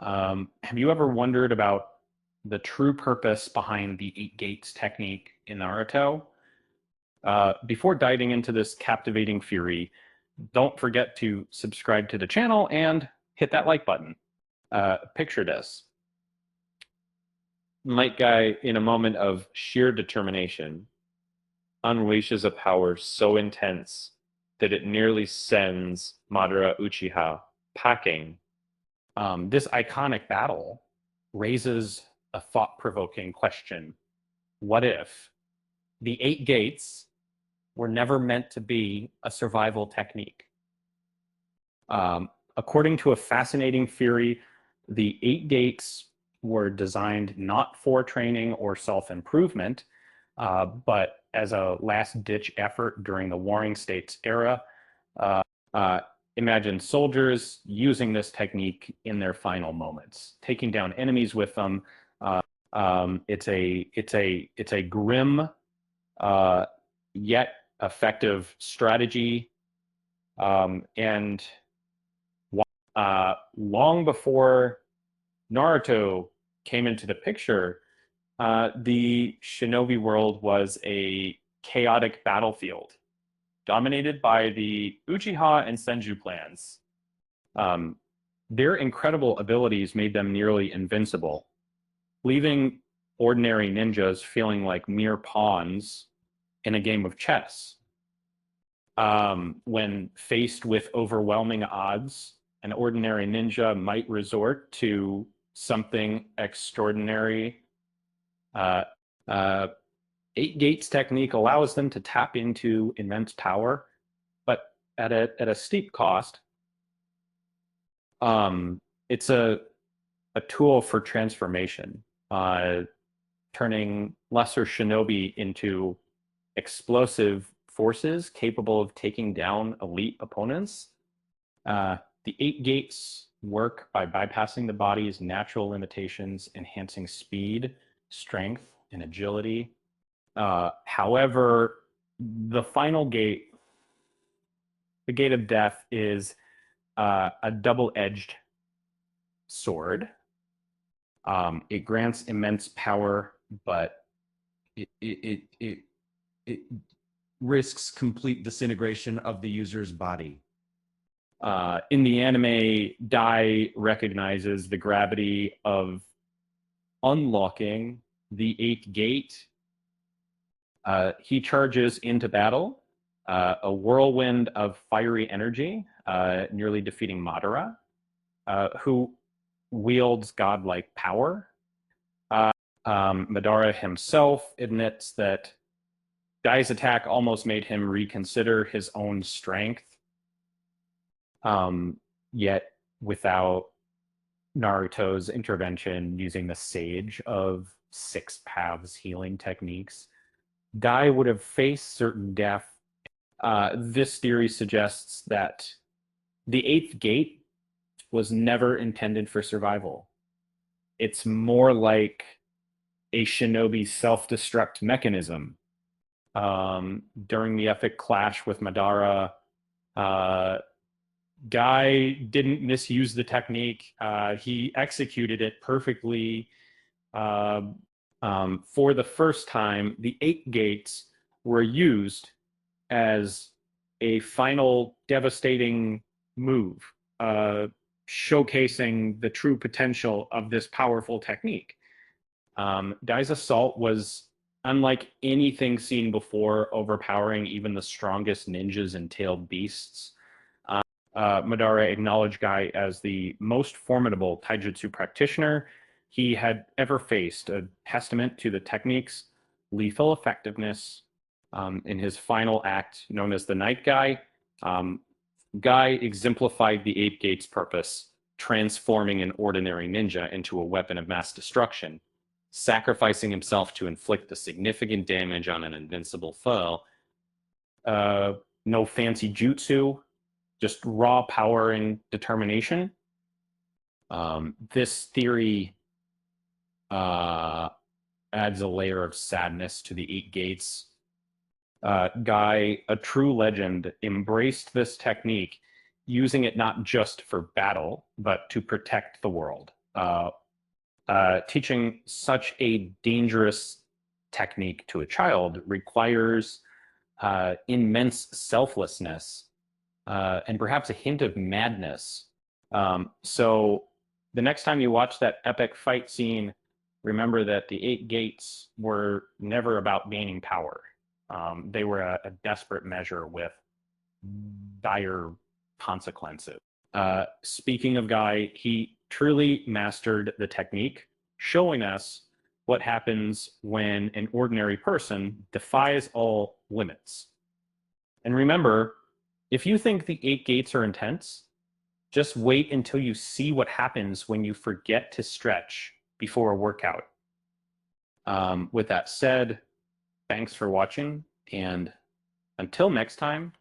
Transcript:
Have you ever wondered about the true purpose behind the eight gates technique in Naruto? Before diving into this captivating theory, don't forget to subscribe to the channel and hit that like button. Picture this. Might Guy, in a moment of sheer determination, unleashes a power so intense that it nearly sends Madara Uchiha packing. This iconic battle raises a thought-provoking question. What if the eight gates were never meant to be a survival technique? According to a fascinating theory, the eight gates were designed not for training or self-improvement, but as a last-ditch effort during the Warring States era. Uh, uh, Imagine soldiers using this technique in their final moments, taking down enemies with them. It's a grim yet effective strategy, and long before Naruto came into the picture, the shinobi world was a chaotic battlefield dominated by the Uchiha and Senju clans. Um, their incredible abilities made them nearly invincible, leaving ordinary ninjas feeling like mere pawns in a game of chess. When faced with overwhelming odds, an ordinary ninja might resort to something extraordinary. Uh, uh, Eight Gates technique allows them to tap into immense power, but at a steep cost. It's a tool for transformation, turning lesser shinobi into explosive forces capable of taking down elite opponents. The eight gates work by bypassing the body's natural limitations, enhancing speed, strength, and agility. However, the final gate, the gate of death, is a double-edged sword. It grants immense power, but it risks complete disintegration of the user's body. In the anime, Dai recognizes the gravity of unlocking the eighth gate. He charges into battle, a whirlwind of fiery energy, nearly defeating Madara, who wields godlike power. Madara himself admits that Dai's attack almost made him reconsider his own strength, yet without Naruto's intervention using the Sage of Six Paths healing techniques, Dai would have faced certain death. This theory suggests that the eighth gate was never intended for survival. It's more like a shinobi self-destruct mechanism. During the epic clash with Madara, Guy didn't misuse the technique. He executed it perfectly. For the first time, the eight gates were used as a final devastating move, showcasing the true potential of this powerful technique. Dai's assault was unlike anything seen before, overpowering even the strongest ninjas and tailed beasts. Madara acknowledged Guy as the most formidable taijutsu practitioner he had ever faced, a testament to the technique's lethal effectiveness. In his final act, known as the Night Guy, Guy exemplified the Eight Gates' purpose, transforming an ordinary ninja into a weapon of mass destruction, sacrificing himself to inflict the significant damage on an invincible foe. No fancy jutsu, just raw power and determination. This theory adds a layer of sadness to the Eight Gates. Guy, a true legend, embraced this technique, using it not just for battle, but to protect the world. Uh, Teaching such a dangerous technique to a child requires immense selflessness and perhaps a hint of madness. So the next time you watch that epic fight scene, remember that the eight gates were never about gaining power. They were a desperate measure with dire consequences. Speaking of Guy, he truly mastered the technique, showing us what happens when an ordinary person defies all limits. And remember, if you think the eight gates are intense, just wait until you see what happens when you forget to stretch before a workout. With that said, thanks for watching, and until next time,